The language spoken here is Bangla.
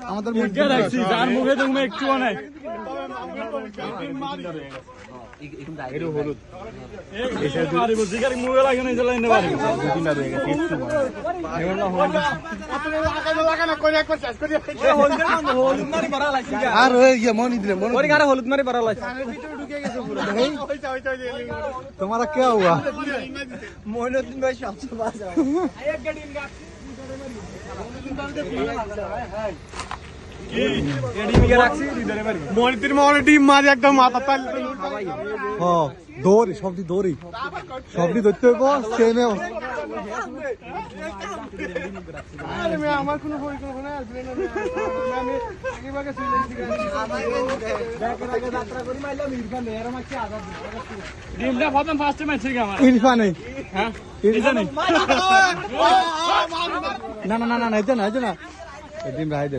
আমাদের মুখে তুমি একটু অনেক মুখে লাগে আর মনি দিলে হলুদ মারি বাড়া লাগছে তোমারা কে হুয়া মইনুদ্দিন ভাই সবচেয়ে বাজা ডিম মারি একদম মাথা দৌড়ি সবটি দৌড়ি সবটি ধরতে হইব সেমে আমার কোনো পরিকল্পনা আছে আমি আগে চলে ডিমটা প্রথম ফার্স্টে ম্যাচ ঠিক আমার ইরফানে হ্যাঁ না না না না না এটা না এটা না ডিম রাই